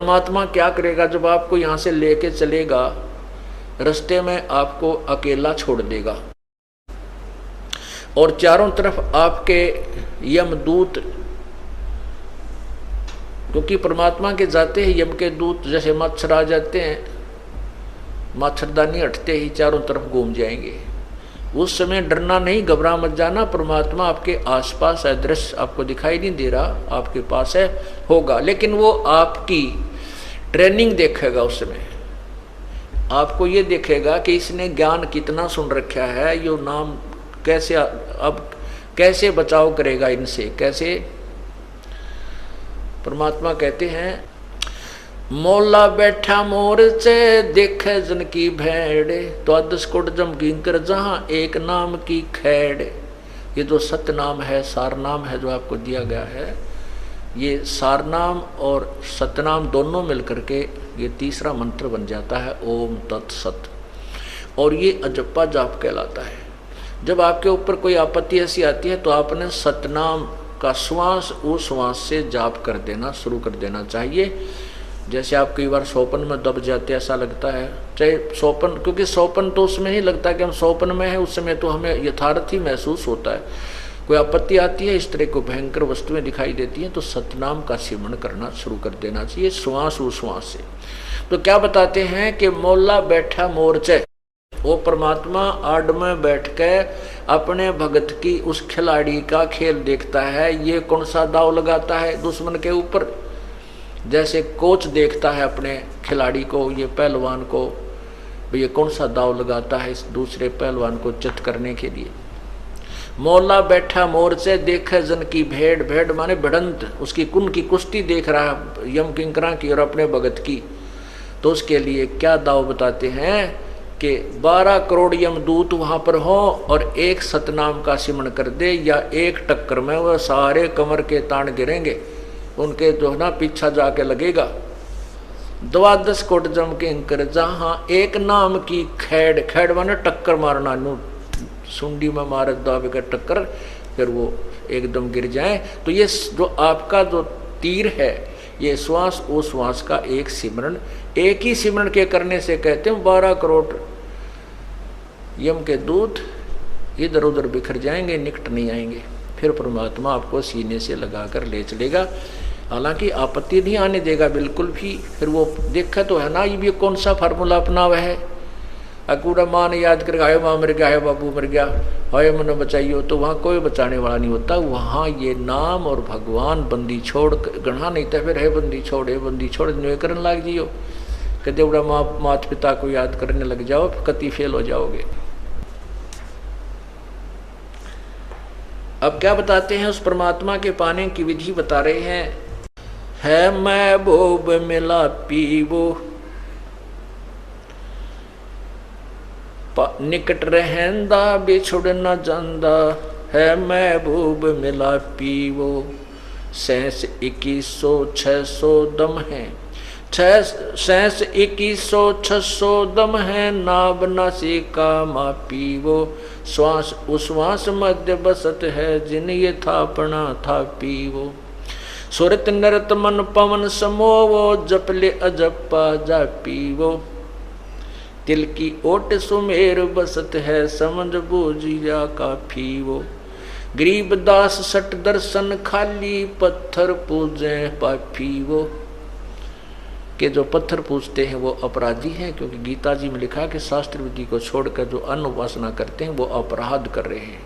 परमात्मा क्या करेगा, जब आपको यहाँ से लेके चलेगा रास्ते में आपको अकेला छोड़ देगा और चारों तरफ आपके यमदूत, क्योंकि परमात्मा के जाते ही यम के दूत जैसे मच्छर आ जाते हैं, मच्छरदानी हटते ही चारों तरफ घूम जाएंगे। उस समय डरना नहीं, घबरा मत जाना, परमात्मा आपके आसपास है, दृश्य आपको दिखाई नहीं दे रहा, आपके पास है, होगा, लेकिन वो आपकी ट्रेनिंग देखेगा। उस समय आपको ये देखेगा कि इसने ज्ञान कितना सुन रखा है, यो नाम कैसे अब कैसे बचाव करेगा इनसे, कैसे। परमात्मा कहते हैं मौला बैठा मोर से देखे जन की भेड़, तो दसकोट जम किंकर जहां एक नाम की खैड़। ये जो सत्य नाम है, सार नाम है जो आपको दिया गया है, ये सार नाम और सतनाम दोनों मिलकर के ये तीसरा मंत्र बन जाता है ओम तत्सत, और ये अजप्पा जाप कहलाता है। जब आपके ऊपर कोई आपत्ति ऐसी आती है तो आपने सतनाम का श्वास उस श्वास से जाप कर देना शुरू कर देना चाहिए। जैसे आप कई बार सोपन में दब जाते ऐसा लगता है, चाहे सोपन, क्योंकि सोपन तो उसमें ही लगता है कि हम सोपन में हैं, उस समय तो हमें यथार्थ ही महसूस होता है। कोई आपत्ति आती है, इस तरह को भयंकर वस्तुएं दिखाई देती हैं, तो सतनाम का सिमरण करना शुरू कर देना चाहिए श्वास उस श्वास से। तो क्या बताते हैं कि मौला बैठा मोर्चे, वो परमात्मा आड़ में बैठ के अपने भगत की उस खिलाड़ी का खेल देखता है, ये कौन सा दाव लगाता है दुश्मन के ऊपर। जैसे कोच देखता है अपने खिलाड़ी को, ये पहलवान को, ये कौन सा दाव लगाता है इस दूसरे पहलवान को चित करने के लिए। मौला बैठा मोर्चे देखे जन की भेड़, भेड़ माने भिड़ंत, उसकी कुन की कुश्ती देख रहा है यम किंकरा की और अपने भगत की। तो उसके लिए क्या दाव बताते हैं कि 12 करोड़ यमदूत वहां पर हो और एक सतनाम का सिमरण कर दे, या एक टक्कर में वह सारे कमर के तान गिरेंगे, उनके जो है ना पीछा जाके लगेगा। 12 कोट जम के इंकर जहां एक नाम की खैड़, खैड़ माने टक्कर मारना, नू सुंडी में मारे दावे का टक्कर, फिर वो एकदम गिर जाए। तो ये जो आपका जो तीर है, ये श्वास उस श्वास का एक सिमरण, एक ही सिमरण के करने से कहते हैं 12 करोड़ यम के दूत इधर उधर बिखर जाएंगे, निकट नहीं आएंगे। फिर परमात्मा आपको सीने से लगाकर ले चलेगा, हालांकि आपत्ति नहीं आने देगा बिल्कुल भी। फिर वो देखा तो है ना, ये भी कौन सा फार्मूला अपना हुआ है, अकूड़ा माँ ने याद कर, हाय माँ मर गया, हाय बाबू मर गया, हाय मन बचाइयो, तो वहाँ कोई बचाने वाला नहीं होता। वहाँ ये नाम और भगवान बंदी छोड़ गढ़ा नहीं था, फिर है बंदी छोड़, है बंदी छोड़ न्यू करने लग जियो, कहते उड़ा माता पिता को याद करने लग जाओ, कति फेल हो जाओगे। अब क्या बताते हैं, उस परमात्मा के पाने की विधि बता रहे हैं। है महबूब मिला पीवो, निकट रहंदा बिछुड़ न जांदा, है महबूब मिला पीवो। 2100-600 दम है, 2100-600 दम है, नाभ नासिका मा पीवो। श्वास उश्वास मध्य बसत है, जिन ये थापना था पीवो। सुरत नरत मन पवन समोवो, जपले अजप्पा जा पीवो। तिल की ओट सुमेर बसत है, समझ बूझिया काफी वो। गरीब दास सट दर्शन खाली, पत्थर पूजे पापी वो। के जो पत्थर पूजते हैं वो अपराधी हैं, क्योंकि गीता जी में लिखा है कि शास्त्र विधि को छोड़कर जो अन्न उपासना करते हैं वो अपराध कर रहे हैं।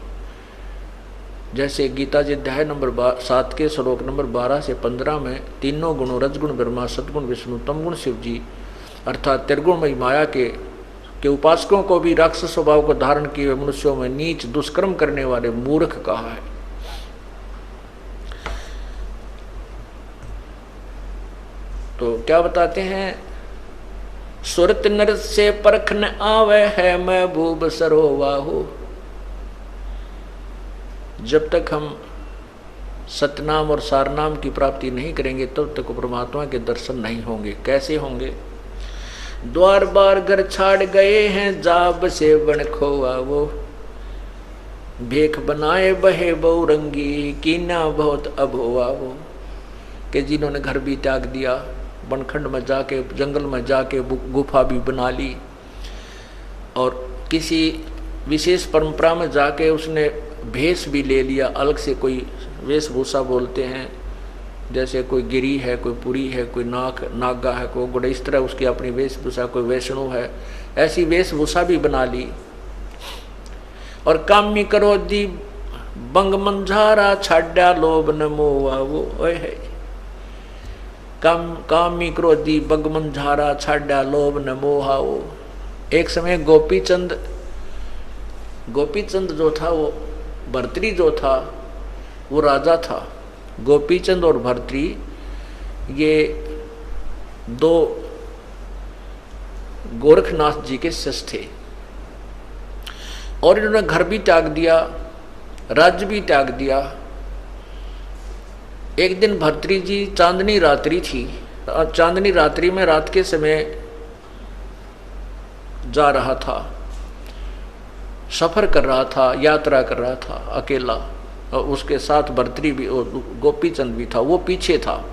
जैसे गीता जी अध्याय नंबर 7 के श्लोक नंबर 12 से 15 में तीनों गुणों रजगुण ब्रह्मा, सदगुण विष्णु, तमगुण शिव जी अर्थात त्रिगुणमयी माया के उपासकों को भी राक्षस स्वभाव को धारण किए हुए मनुष्यों में नीच दुष्कर्म करने वाले मूर्ख कहा है। तो क्या बताते हैं, सुरत नर से परख न आवे है, महबूब सरोवाहो। जब तक हम सतनाम और सारनाम की प्राप्ति नहीं करेंगे तब तक परमात्मा के दर्शन नहीं होंगे। कैसे होंगे? द्वार बार घर छाड़ गए हैं, जाब से बन खोआ वो। भेख बनाए बहे बहुरंगी, कीना बहुत अब हुआ वो। कि जिन्होंने घर भी त्याग दिया, बनखंड में जाके, जंगल में जाके गुफा भी बना ली, और किसी विशेष परंपरा में जाके उसने भेष भी ले लिया, अलग से कोई वेशभूषा बोलते हैं, जैसे कोई गिरी है, कोई पुरी है, कोई नागा है, कोई गुड़, इस तरह उसकी अपनी वेशभूषा, कोई वैष्णव है, ऐसी वेशभूषा भी बना ली। और कामी करो दी बंग मंझारा छाड्या लोभ न मोवा वो है। कामी क्रोधी बंग मंझारा छाड्या लोभ न मोहा वो। एक समय गोपीचंद जो था, वो भर्तृ जो था वो राजा था। गोपीचंद और भर्तृ ये दो गोरखनाथ जी के शिष्य थे, और इन्होंने घर भी त्याग दिया, राज्य भी त्याग दिया। एक दिन भर्तृ जी, चांदनी रात्रि थी, चांदनी रात्रि में रात के समय जा रहा था, सफर कर रहा था, यात्रा कर रहा था अकेला, और उसके साथ भर्तृ भी, गोपीचंद भी था, वो पीछे था।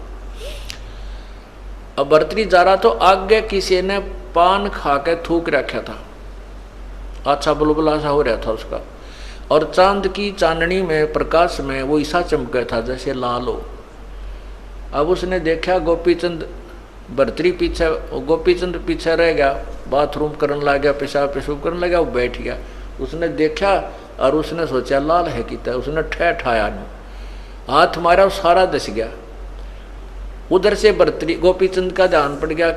अब भर्तृ जा रहा तो आगे किसी ने पान खा के थूक रखा था, अच्छा बुलबुला सा हो रहा था उसका, और चांद की चांदनी में, प्रकाश में वो ऐसा चमका था जैसे लाल हो। अब उसने देखा गोपीचंद, भर्तृ पीछे, गोपीचंद पीछे रह गया, बाथरूम करने लग गया, पेशाब करने लगा, वो बैठ गया। उसने देखा और उसने सोचा लाल है कि, उसने ठहठाया नहीं, हाथ मारा, सारा दस गया। उधर से भर्तृ गोपीचंद का ध्यान पड़ गया,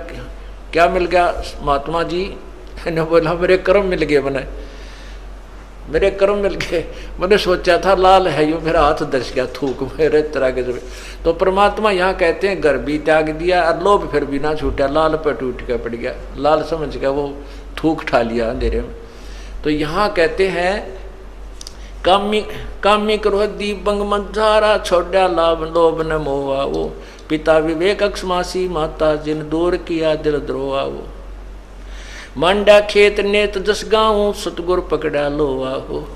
क्या मिल गया महात्मा जी? ने बोला मेरे कर्म मिल गए, मेरे कर्म मिल गए, मैंने सोचा था लाल है, यो मेरा हाथ दस गया थूक मेरे तरह के। तो परमात्मा यहाँ कहते हैं घर भी त्याग दिया और लोभ फिर भी ना छूटा, लाल पर टूट के पड़ गया, लाल समझ गया, वो थूक ठा लिया अंधेरे में। तो यहाँ कहते हैं कामी क्रोधी बंग मंझारा छोड़ा लाभ लोभ न मोहा वो। पिता विवेक अक्षमासी माता जिन दूर किया दिल द्रोहा वो। मांडा खेत नेत जस गाँव सतगुर पकड़ा लोवा हो।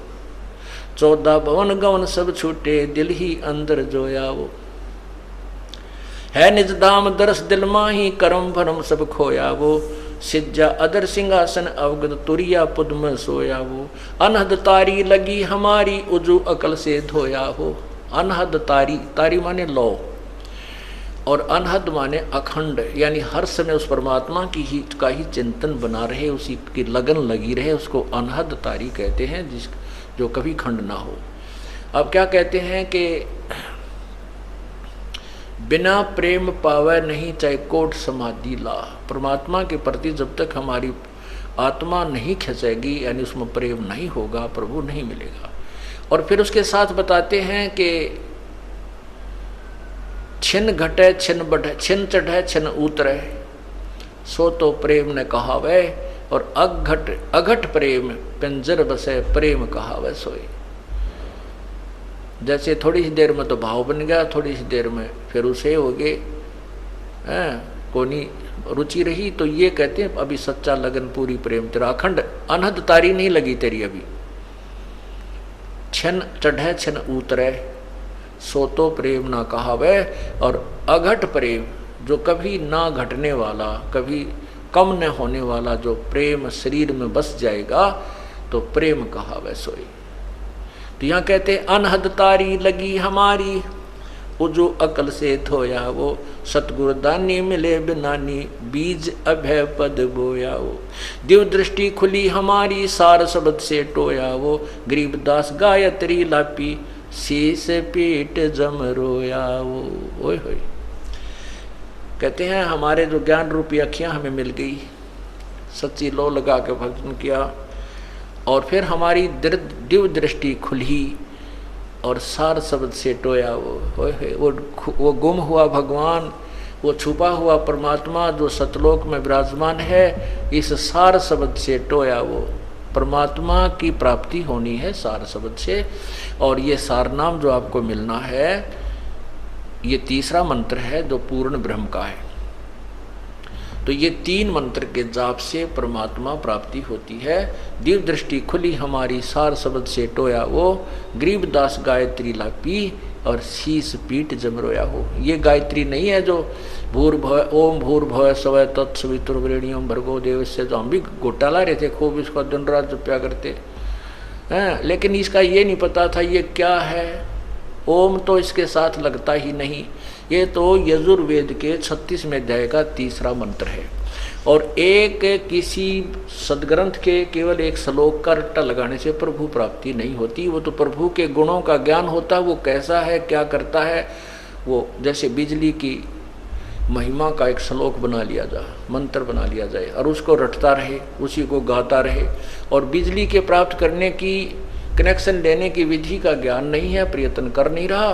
14 भवन गवन सब छूटे दिल ही अंदर जोया वो। है निज दाम दरस दिल माही करम भरम सब खोया वो। सिज्जा अदर सिंहासन अवगत तुरिया पुद में सोया वो। अनहद तारी लगी हमारी उजू अकल से धोया हो। अनहद तारी, तारी माने लौ, और अनहद माने अखंड, यानी हर समय उस परमात्मा की ही का ही चिंतन बना रहे, उसी की लगन लगी रहे, उसको अनहद तारी कहते हैं, जिस जो कभी खंड ना हो। अब क्या कहते हैं कि बिना प्रेम पावे नहीं चाहे कोट समाधि ला। परमात्मा के प्रति जब तक हमारी आत्मा नहीं खिंचेगी, यानी उसमें प्रेम नहीं होगा, प्रभु नहीं मिलेगा। और फिर उसके साथ बताते हैं कि छिन घटे छिन बढ़े, छिन चढ़े छिन उतरे, सो तो प्रेम ने कहावे। और अघट प्रेम पिंजर बसे प्रेम कहावे सोई। जैसे थोड़ी सी देर में तो भाव बन गया, थोड़ी सी देर में फिर उसे हो गए, कोनी रुचि रही, तो ये कहते हैं अभी सच्चा लगन पूरी प्रेम तेरा अखंड, अनहद तारी नहीं लगी तेरी अभी। छिन चढ़े छिन उतरे, सो तो प्रेम ना कहावे। और अघट प्रेम जो कभी ना घटने वाला, कभी कम न होने वाला, जो प्रेम शरीर में बस जाएगा तो प्रेम कहावे सोई। तो यहाँ कहते अनहद तारी लगी हमारी उजो अकल से धोया वो। सतगुरु दानी मिले बिनानी बीज अभय पद बोया वो। दिव दृष्टि खुली हमारी सार शब्द से टोया वो। गरीबदास गायत्री लापी शीस पीठ जम रोया वो। ओए होए, कहते हैं हमारे जो ज्ञान रूपी अखियां हमें मिल गई, सच्ची लो लगा के भजन किया, और फिर हमारी दिव्य दृष्टि खुली और सार शब्द से टोया वो गुम हुआ भगवान, वो छुपा हुआ परमात्मा जो सतलोक में विराजमान है, इस सार शब्द से टोया वो। परमात्मा की प्राप्ति होनी है सार शब्द से, और ये सार नाम जो आपको मिलना है, ये तीसरा मंत्र है जो पूर्ण ब्रह्म का है। तो ये 3 मंत्र के जाप से परमात्मा प्राप्ति होती है। दिव्य दृष्टि खुली हमारी सार शब्द से टोया वो। गरीबदास गायत्री लापी और शीस पीठ जम रोया हो। ये गायत्री नहीं है जो भूर्भुवः ओम भूर्भुवः स्वः तत्सवितुर्वरेण्यं भर्गो देवस्य, जो हम भी घोटाला रहे थे खूब इसको दिन रात जप्या करते हैं, लेकिन इसका ये नहीं पता था ये क्या है। ओम तो इसके साथ लगता ही नहीं। ये तो यजुर्वेद के 36वें अध्याय का तीसरा मंत्र है और एक किसी सदग्रंथ के केवल एक श्लोक का रट्टा लगाने से प्रभु प्राप्ति नहीं होती। वो तो प्रभु के गुणों का ज्ञान होता है, वो कैसा है क्या करता है। वो जैसे बिजली की महिमा का एक श्लोक बना लिया जाए, मंत्र बना लिया जाए और उसको रटता रहे, उसी को गाता रहे। और बिजली के प्राप्त करने की कनेक्शन लेने की विधि का ज्ञान नहीं है, प्रयत्न कर नहीं रहा,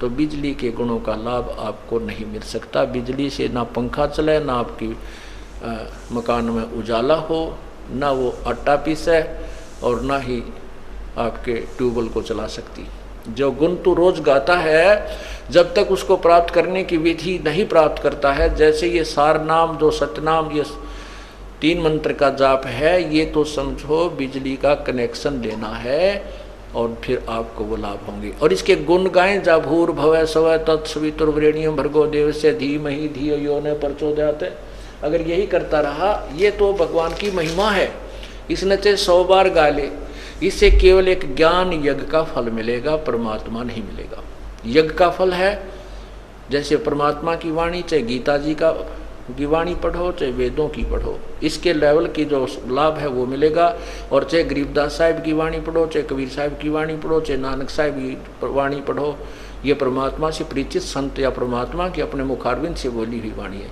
तो बिजली के गुणों का लाभ आपको नहीं मिल सकता। बिजली से ना पंखा चले, ना आपकी मकान में उजाला हो, ना वो आटा पीसे और ना ही आपके ट्यूबवेल को चला सकती। जो गुण तू रोज गाता है, जब तक उसको प्राप्त करने की विधि नहीं प्राप्त करता है, जैसे ये सार नाम जो सतनाम ये 3 मंत्र का जाप है, ये तो समझो बिजली का कनेक्शन लेना है और फिर आपको वो लाभ होंगे। और इसके गुण गाएं, जा भूर्भुवः स्वः तत्सवितुर्वरेण्यं भर्गो देवस्य धीमहि धियो यो न प्रचोदयात्। अगर यही करता रहा, ये तो भगवान की महिमा है, इसने चाहे 100 बार गा ले, इससे केवल एक ज्ञान यज्ञ का फल मिलेगा, परमात्मा नहीं मिलेगा। यज्ञ का फल है जैसे परमात्मा की वाणी, चाहे गीता जी की वाणी पढ़ो, चाहे वेदों की पढ़ो, इसके लेवल की जो लाभ है वो मिलेगा। और चाहे गरीबदास साहिब की वाणी पढ़ो, चाहे कबीर साहिब की वाणी पढ़ो, चाहे नानक साहिब की वाणी पढ़ो, ये परमात्मा से परिचित संत या परमात्मा की अपने मुखारविंद से बोली हुई वाणी है।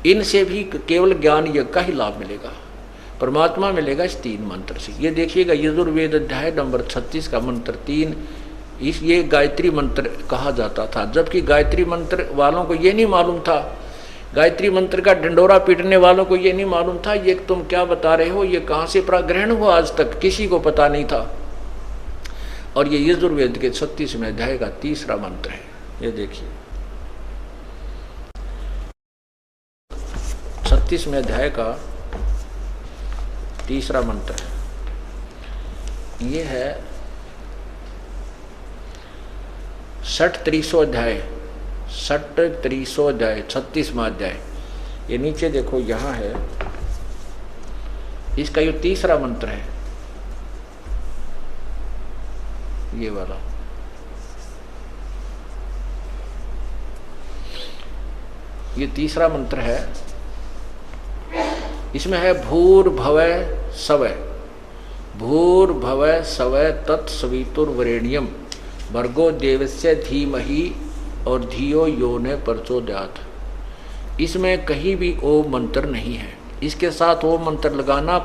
इनसे भी केवल ज्ञान यज्ञ का ही लाभ मिलेगा, परमात्मा मिलेगा इस 3 मंत्र से। ये देखिएगा यजुर्वेद अध्याय नंबर 36 का मंत्र 3, ये गायत्री मंत्र कहा जाता था। जबकि गायत्री मंत्र वालों को ये नहीं मालूम था, गायत्री मंत्र का डंडोरा पीटने वालों को ये नहीं मालूम था ये तुम क्या बता रहे हो, ये कहाँ से ग्रहण हुआ, आज तक किसी को पता नहीं था। और ये यजुर्वेद के 36वें अध्याय का तीसरा मंत्र है। ये देखिए 36वें अध्याय का तीसरा मंत्र है। ये है 63वां अध्याय, 63वां अध्याय, 36वां अध्याय। ये नीचे देखो यहाँ है, इसका ये तीसरा मंत्र है, ये वाला। ये तीसरा मंत्र है, इसमें है भूर्भुवः स्वः, भूर्भुवः स्वः तत्सवितुर्वरेण्यं भर्गो देवस्य धीमहि और धियो यो न प्रचोदयात्। इसमें कहीं भी ओम मंत्र नहीं है। इसके साथ ओम मंत्र लगाना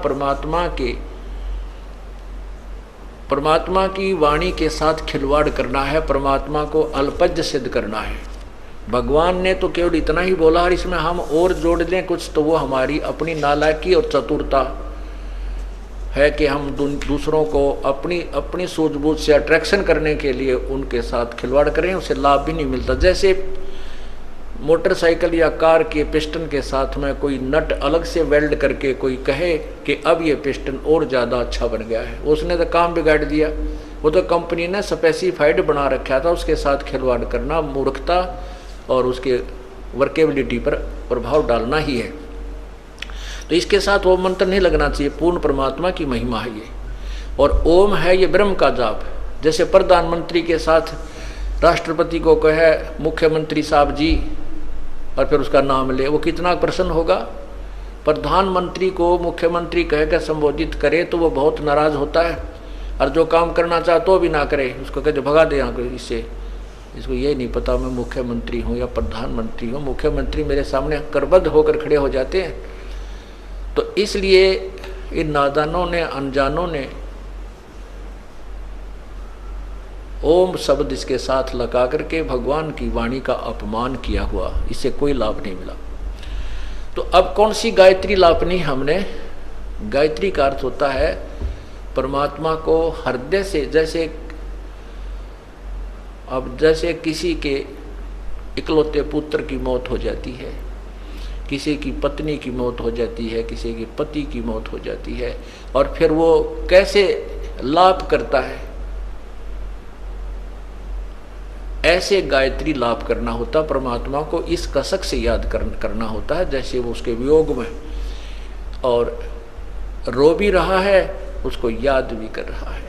परमात्मा की वाणी के साथ खिलवाड़ करना है, परमात्मा को अल्पज्य सिद्ध करना है। भगवान ने तो केवल इतना ही बोला और इसमें हम और जोड़ दें कुछ तो वो हमारी अपनी नालायकी और चतुरता है कि हम दूसरों को अपनी सूझबूझ से अट्रैक्शन करने के लिए उनके साथ खिलवाड़ करें, उसे लाभ भी नहीं मिलता। जैसे मोटरसाइकिल या कार के पिस्टन के साथ में कोई नट अलग से वेल्ड करके कोई कहे कि अब ये पिस्टन और ज़्यादा अच्छा बन गया है, उसने तो काम बिगाड़ दिया। वो तो कंपनी ने स्पेसिफाइड बना रखा था, उसके साथ खिलवाड़ करना मूर्खता और उसके वर्केबिलिटी पर प्रभाव डालना ही है। तो इसके साथ ओम मंत्र नहीं लगना चाहिए, पूर्ण परमात्मा की महिमा है ये। और ओम है ये ब्रह्म का जाप। जैसे प्रधानमंत्री के साथ राष्ट्रपति को कहे मुख्यमंत्री साहब जी और फिर उसका नाम ले, वो कितना प्रसन्न होगा। प्रधानमंत्री को मुख्यमंत्री कहकर संबोधित करे तो वो बहुत नाराज होता है, और जो काम करना चाहता भी ना करे उसको कहते भगा दे यहाँ को, इसको ये नहीं पता मैं मुख्यमंत्री हूँ या प्रधानमंत्री हूँ। मुख्यमंत्री मेरे सामने करबद्ध होकर खड़े हो जाते हैं। तो इसलिए इन नादानों ने, अनजानों ने ओम शब्द इसके साथ लगा करके भगवान की वाणी का अपमान किया हुआ, इससे कोई लाभ नहीं मिला। तो अब कौन सी गायत्री लापनी हमने? गायत्री का अर्थ होता है परमात्मा को हृदय से, जैसे किसी के इकलौते पुत्र की मौत हो जाती है, किसी की पत्नी की मौत हो जाती है, किसी की पति की मौत हो जाती है, और फिर वो कैसे लाप करता है, ऐसे गायत्री लाप करना होता, परमात्मा को इस कसक से याद करना होता है जैसे वो उसके वियोग में और रो भी रहा है, उसको याद भी कर रहा है।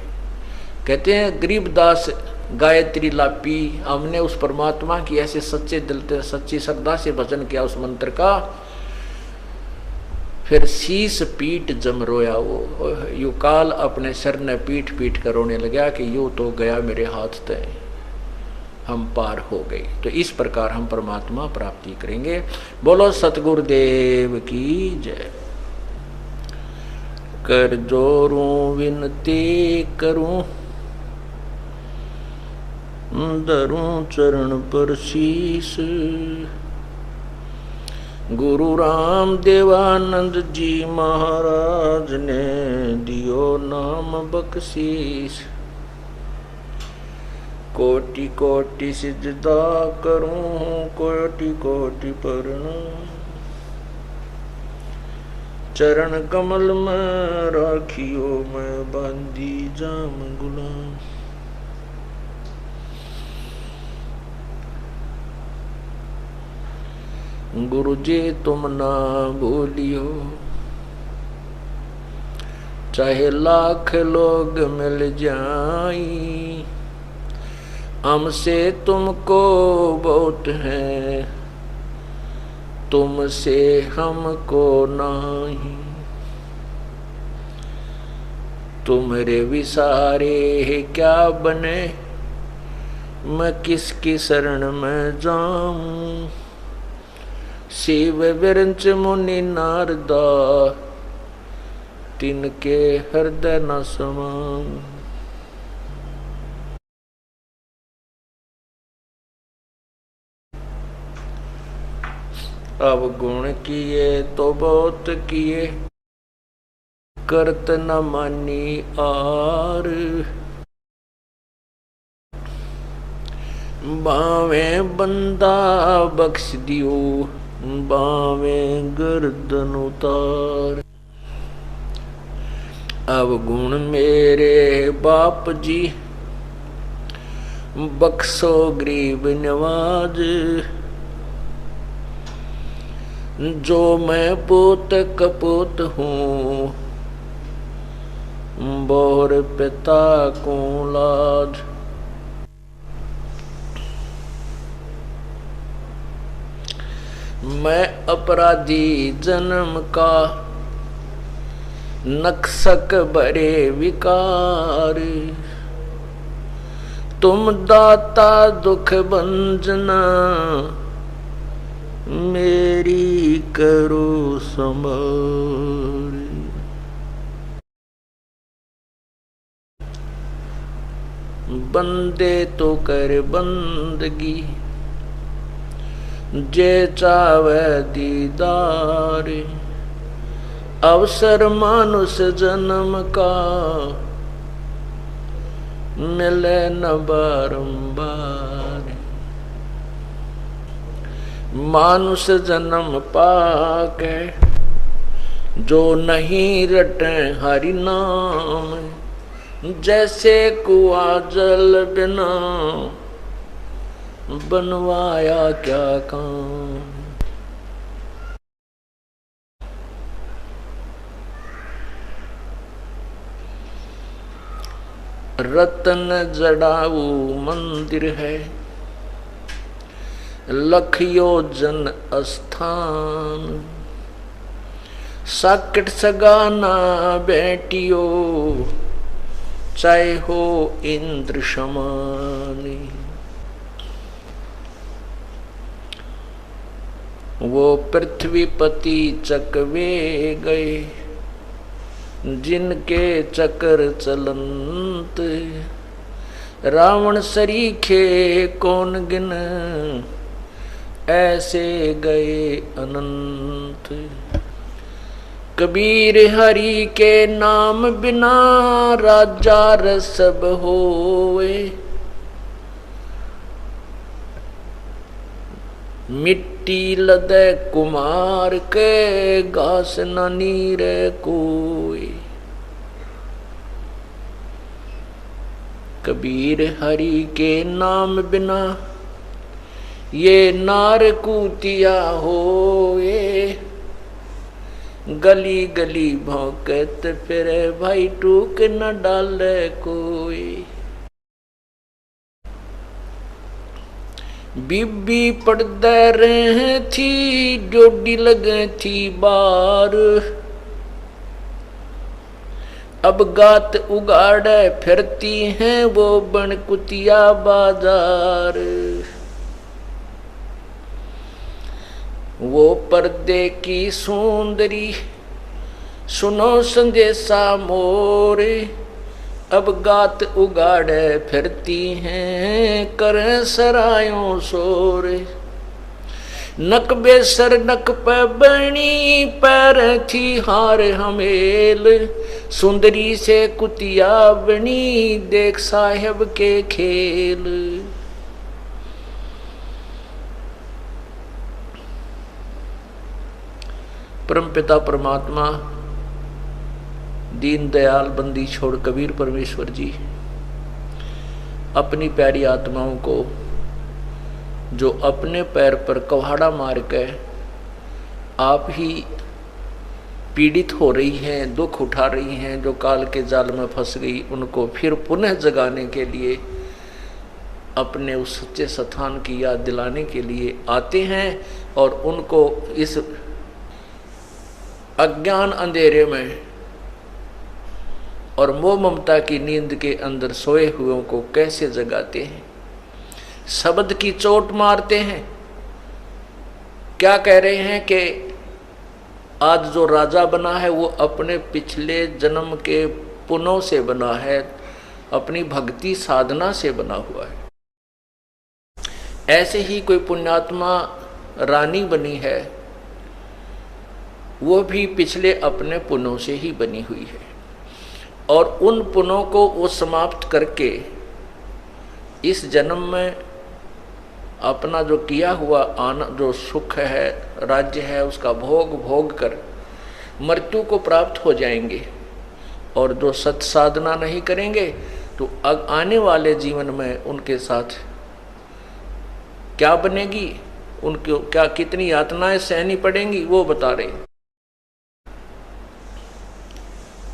कहते हैं गरीबदास गायत्री लापी, हमने उस परमात्मा की ऐसे सच्चे दिल से सच्ची श्रद्धा से भजन किया उस मंत्र का, फिर शीस पीट जम रोया वो, यू काल अपने सर ने पीट पीट कर रोने लगा कि यू तो गया मेरे हाथ तय, हम पार हो गए। तो इस प्रकार हम परमात्मा प्राप्ति करेंगे। बोलो सतगुरुदेव की जय। कर जोरूं विनती करूं, धरूं चरण पर शीस, गुरु राम देवानंद जी महाराज ने दियो नाम बख्शीस। कोटि कोटि सिजदा करूं, कोटि कोटि प्रणाम, चरण कमल में राखियो मैं बांधी जाम गुलाम। गुरु जी तुम ना भूलियो, चाहे लाख लोग मिल जाई, हमसे तुमको बहुत है, तुमसे हमको नहीं। तुम्हारे विसारे क्या बने, मैं किसकी शरण में जाऊं। शिव विरंच मुनि नारदा, तिनके हृदय न समाऊं। अब गुण किए तो बहुत किए, करत न मानी आर। बावे बंदा बख्श दियो, बावे गर्दन उतार। अब गुण मेरे बाप जी, बख्शो गरीब नवाज। जो मैं पूत कपूत हूँ, बोर पिता को लाज। मैं अपराधी जन्म का, नक्सक भरे विकार। तुम दाता दुख भंजना, मेरी करो संभाल। बंदे तो कर बंदगी, जे चावे दीदार। अवसर मानुष जन्म का, मिले न बारंबार। मानुष जन्म पाके, जो नहीं रटे हरि नाम। जैसे कुआ जल बिना, बनवाया क्या काम। रतन जड़ाऊ मंदिर है, लखियो जन स्थान। साकट सगाना बेटियो, चाहे हो इंद्र समानी। वो पृथ्वीपति चकवे गए, जिनके चक्र चलंत। रावण सरीखे कौन गिन, ऐसे गए अनंत। कबीर हरि के नाम बिना, राजा रसब होवे। मिट्टी लदे कुमार के, घास न नीरे कोई। कबीर हरि के नाम बिना, ये नार कूतिया होए, गली गली भौंकत फिरे, भाई टूक न डाले कोई। बीबी पड़दे रहे थी, डोडी लगे थी बार, अब गात उगाड़े फिरती हैं वो बन कुतिया बाजार। वो पर्दे की सुंदरी सुनो संदेशा मोरे, अब गात उगाड़े फिरती हैं करें सरायों सोरे। नक बेसर नक पे बनी, पैर थी हार हमेल, सुंदरी से कुतिया बनी, देख साहेब के खेल। परमपिता परमात्मा दीन दयाल बंदी छोड़ कबीर परमेश्वर जी अपनी प्यारी आत्माओं को जो अपने पैर पर कुल्हाड़ा मार के आप ही पीड़ित हो रही हैं, दुख उठा रही हैं, जो काल के जाल में फंस गई, उनको फिर पुनः जगाने के लिए अपने उस सच्चे स्थान की याद दिलाने के लिए आते हैं और उनको इस अज्ञान अंधेरे में और मोह ममता की नींद के अंदर सोए हुओं को कैसे जगाते हैं, शब्द की चोट मारते हैं। क्या कह रहे हैं कि आज जो राजा बना है वो अपने पिछले जन्म के पुण्यों से बना है, अपनी भक्ति साधना से बना हुआ है। ऐसे ही कोई पुण्यात्मा रानी बनी है, वो भी पिछले अपने पुण्यों से ही बनी हुई है और उन पुण्यों को वो समाप्त करके इस जन्म में अपना जो किया हुआ जो सुख है, राज्य है, उसका भोग कर मृत्यु को प्राप्त हो जाएंगे। और जो सत साधना नहीं करेंगे तो आने वाले जीवन में उनके साथ क्या बनेगी, उनको क्या कितनी यातनाएं सहनी पड़ेंगी, वो बता रहे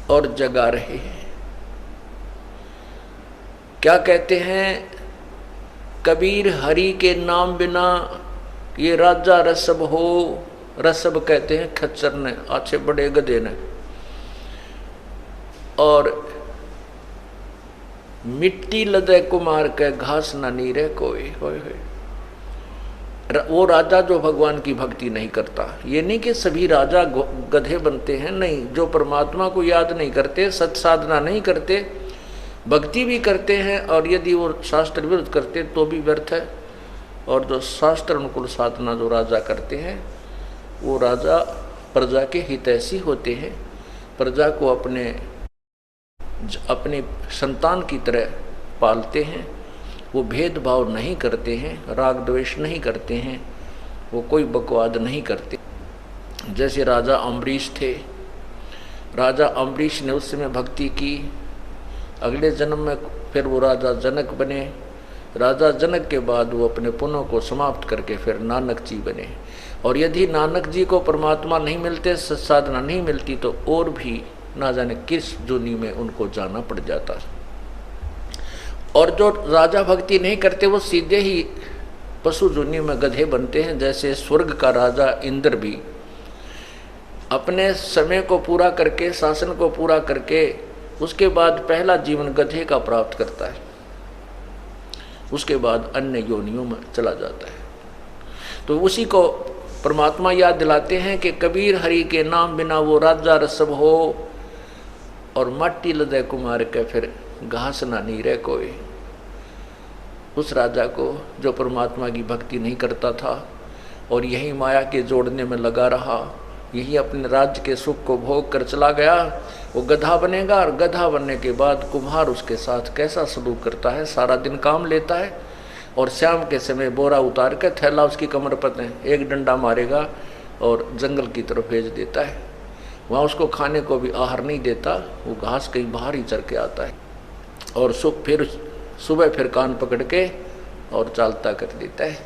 और जगा रहे हैं। क्या कहते हैं कबीर, हरि के नाम बिना ये राजा रसब हो। रसब कहते हैं खच्चर ने, अच्छे बड़े गधे ने। और मिट्टी लदे कुमार के घास न नीरे कोई। वो राजा जो भगवान की भक्ति नहीं करता, ये नहीं कि सभी राजा गधे बनते हैं, नहीं। जो परमात्मा को याद नहीं करते, सत साधना नहीं करते, भक्ति भी करते हैं और यदि वो शास्त्र विरुद्ध करते तो भी व्यर्थ है। और जो शास्त्र अनुकूल साधना जो राजा करते हैं वो राजा प्रजा के हितैषी होते हैं, प्रजा को अपने संतान की तरह पालते हैं। वो भेदभाव नहीं करते हैं, राग द्वेष नहीं करते हैं, वो कोई बकवाद नहीं करते। जैसे राजा अम्बरीश थे, राजा अम्बरीश ने उस समय भक्ति की, अगले जन्म में फिर वो राजा जनक बने। राजा जनक के बाद वो अपने पुण्यों को समाप्त करके फिर नानक जी बने। और यदि नानक जी को परमात्मा नहीं मिलते, सत्साधना नहीं मिलती, तो और भी ना जाने किस जोनी में उनको जाना पड़ जाता। और जो राजा भक्ति नहीं करते वो सीधे ही पशु जोनी में गधे बनते हैं। जैसे स्वर्ग का राजा इंद्र भी अपने समय को पूरा करके, शासन को पूरा करके, उसके बाद पहला जीवन गधे का प्राप्त करता है, उसके बाद अन्य योनियों में चला जाता है। तो उसी को परमात्मा याद दिलाते हैं कि कबीर, हरि के नाम बिना वो राजा रसब हो, और मट्टी लदे कुमार के फिर घास ना नीरे कोई। उस राजा को जो परमात्मा की भक्ति नहीं करता था और यही माया के जोड़ने में लगा रहा, यही अपने राज्य के सुख को भोग कर चला गया, वो गधा बनेगा। और गधा बनने के बाद कुम्हार उसके साथ कैसा सलूक करता है, सारा दिन काम लेता है और शाम के समय बोरा उतार कर थैला उसकी कमर पर एक डंडा मारेगा और जंगल की तरफ भेज देता है। वहाँ उसको खाने को भी आहार नहीं देता, वो घास कहीं बाहर ही चर के आता है और सुबह फिर कान पकड़ के और चालता कर देता है।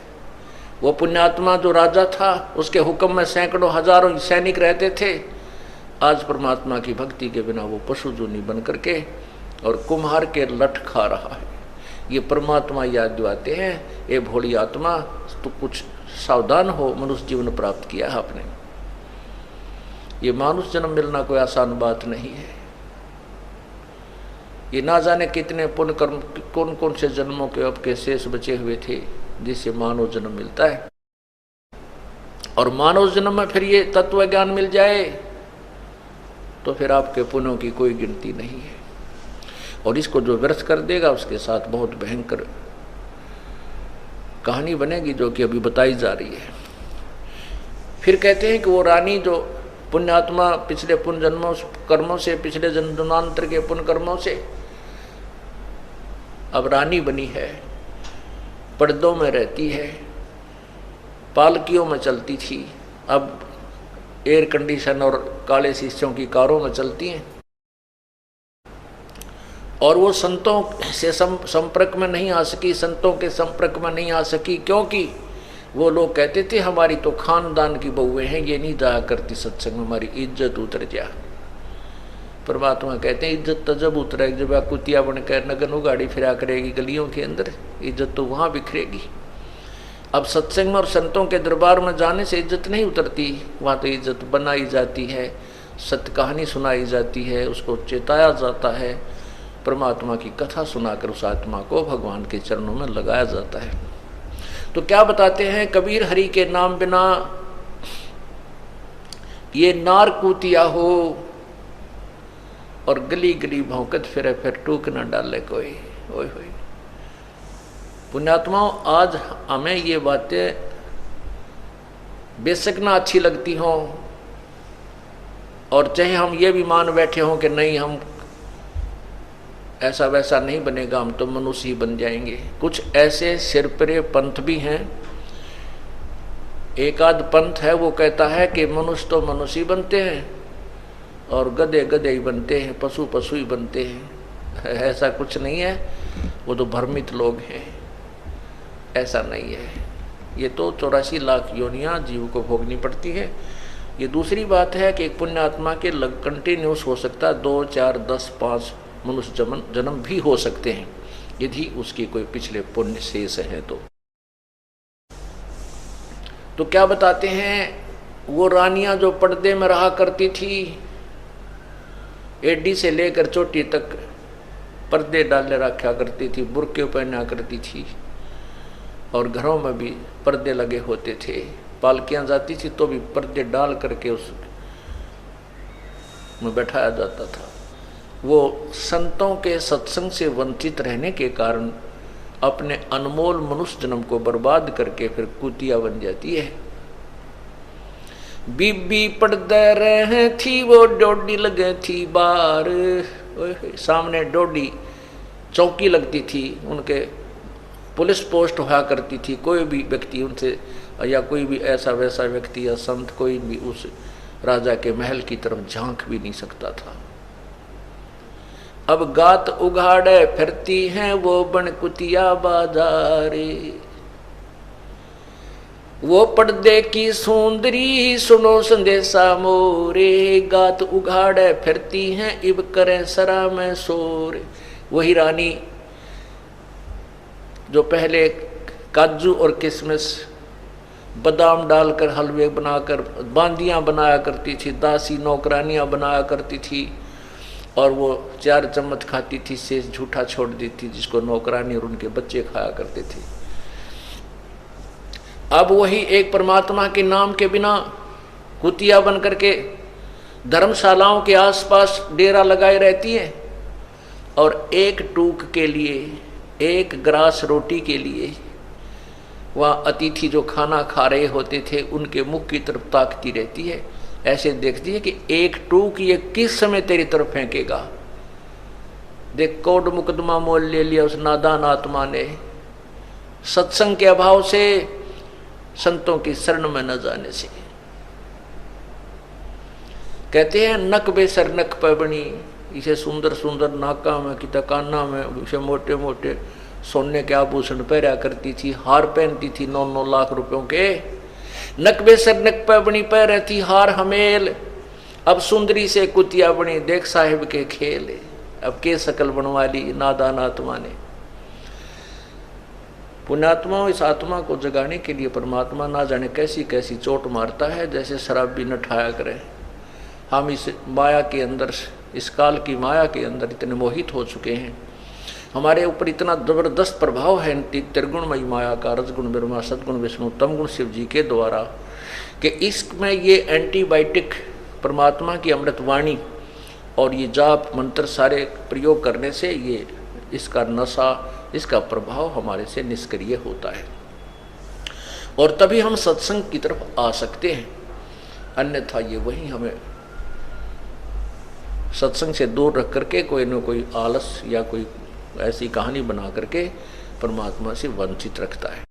वो पुण्यात्मा जो राजा था, उसके हुक्म में सैकड़ों हजारों सैनिक रहते थे, आज परमात्मा की भक्ति के बिना वो पशु जूनी बन करके और कुम्हार के लठ खा रहा है। ये परमात्मा याद दिलाते हैं, ये भोली आत्मा तो कुछ सावधान हो, मनुष्य जीवन प्राप्त किया है आपने। ये मानुष जन्म मिलना कोई आसान बात नहीं है। ये ना जाने कितने पुण्य कर्म, कौन कौन से जन्मों के अब के शेष बचे हुए थे जिससे मानव जन्म मिलता है। और मानव जन्म में फिर ये तत्व ज्ञान मिल जाए तो फिर आपके पुण्यों की कोई गिनती नहीं है। और इसको जो व्यर्थ कर देगा उसके साथ बहुत भयंकर कहानी बनेगी, जो कि अभी बताई जा रही है। फिर कहते हैं कि वो रानी जो पुण्यात्मा पिछले पुण्य जन्मों कर्मों से, पिछले जन्मांतर के पुण्य कर्मों से अब रानी बनी है, पर्दों में रहती है, पालकियों में चलती थी, अब एयर कंडीशन और काले शीशों की कारों में चलती हैं। और वो संतों से संपर्क में नहीं आ सकी, संतों के संपर्क में नहीं आ सकी, क्योंकि वो लोग कहते थे हमारी तो खानदान की बहुएं हैं, ये नहीं जाया करती सत्संग में, हमारी इज्जत उतर जा। परमात्मा कहते हैं इज्जत तो जब उतरेगी जब आप कुतिया बनकर नगन उगाड़ी फिरा करेगी गलियों के अंदर, इज्जत तो वहाँ बिखरेगी। अब सत्संग में और संतों के दरबार में जाने से इज्जत नहीं उतरती, वहाँ तो इज्जत बनाई जाती है, सत्य कहानी सुनाई जाती है, उसको चेताया जाता है, परमात्मा की कथा सुनाकर उस आत्मा को भगवान के चरणों में लगाया जाता है। तो क्या बताते हैं कबीर, हरि के नाम बिना ये नार कुतिया हो और गली गली भौंकत फिरे, फिर टूक न डाले कोई। ओए होए पुण्यात्माओं, आज हमें ये बातें बेशक ना अच्छी लगती हों, और चाहे हम ये भी मान बैठे हों कि नहीं हम ऐसा वैसा नहीं बनेगा, हम तो मनुष्य ही बन जाएंगे। कुछ ऐसे सिरपरे पंथ भी हैं, एक आध पंथ है वो कहता है कि मनुष्य तो मनुष्य ही बनते हैं और गधे गधे ही बनते हैं, पशु पशु ही बनते हैं। ऐसा कुछ नहीं है, वो तो भ्रमित लोग हैं, ऐसा नहीं है। ये तो 84 लाख योनियाँ जीव को भोगनी पड़ती है। ये दूसरी बात है कि एक पुण्य आत्मा के कंटिन्यूस हो सकता है 2, 4, 10, 5 मनुष्य जन्म भी हो सकते हैं, यदि उसकी कोई पिछले पुण्य शेष है तो क्या बताते हैं, वो रानियां जो पर्दे में रहा करती थी, एडी से लेकर चोटी तक पर्दे डाले रखा करती थी, बुर्के पहना करती थी, और घरों में भी पर्दे लगे होते थे। पालकियां जाती थी तो भी पर्दे डाल करके उस में बैठाया जाता था। वो संतों के सत्संग से वंचित रहने के कारण अपने अनमोल मनुष्य जन्म को बर्बाद करके फिर कुतिया बन जाती है। बीबी पर्दे रहे थी वो डोडी लगे थी बार, सामने डोडी चौकी लगती थी, उनके पुलिस पोस्ट हुआ करती थी। कोई भी व्यक्ति उनसे या कोई भी ऐसा वैसा व्यक्ति या संत कोई भी उस राजा के महल की तरफ झांक भी नहीं सकता था। अब गात उघाड़े फिरती हैं वो बन कुतिया बाजारे, वो पर्दे की सुंदरी सुनो संदेशा मोरे, गात उघाड़े फिरती हैं इब करें सरा में सोरे। वही रानी जो पहले काजू और किशमिश बादाम डालकर हलवे बनाकर बांदियां बनाया करती थी, दासी नौकरानियां बनाया करती थी, और वो 4 चम्मच खाती थी, शेष झूठा छोड़ देती, जिसको नौकरानी और उनके बच्चे खाया करते थे। अब वही एक परमात्मा के नाम के बिना कुतिया बन करके धर्मशालाओं के आसपास डेरा लगाए रहती है, और एक टूक के लिए, एक ग्रास रोटी के लिए वह अतिथि जो खाना खा रहे होते थे उनके मुख की तरफ ताकती रहती है, ऐसे देखती है कि एक टूक ये किस समय तेरी तरफ फेंकेगा। देख कोर्ट मुकदमा मोल ले लिया उस नादान आत्मा ने, सत्संग के अभाव से, संतों की शरण में न जाने से। कहते हैं नक बेसर नक पे बनी, इसे सुंदर सुंदर नाका में कि काना में, इसे मोटे मोटे सोने के आभूषण पहरा करती थी, हार पहनती थी 9-9 लाख रुपयों के, नकबे सर नक पे बनी पहरे थी हार हमेल। अब सुंदरी से कुतिया बनी, देख साहिब के खेल। अब के शकल बनवा ली नादान आत्मा ने। पुण्यात्मा इस आत्मा को जगाने के लिए परमात्मा ना जाने कैसी कैसी चोट मारता है, जैसे शराबी न ठाया करे। हम इस माया के अंदर, इस काल की माया के अंदर इतने मोहित हो चुके हैं, हमारे ऊपर इतना जबरदस्त प्रभाव है त्रिगुणमयी माया का, रजगुण ब्रह्मा, सदगुण विष्णु, तमगुण शिव जी के द्वारा, कि इसमें ये एंटीबायोटिक परमात्मा की अमृत वाणी और ये जाप मंत्र सारे प्रयोग करने से ये इसका नशा, इसका प्रभाव हमारे से निष्क्रिय होता है, और तभी हम सत्संग की तरफ आ सकते हैं। अन्यथा ये वही हमें सत्संग से दूर रख करके कोई न कोई आलस या कोई ऐसी कहानी बना करके परमात्मा से वंचित रखता है।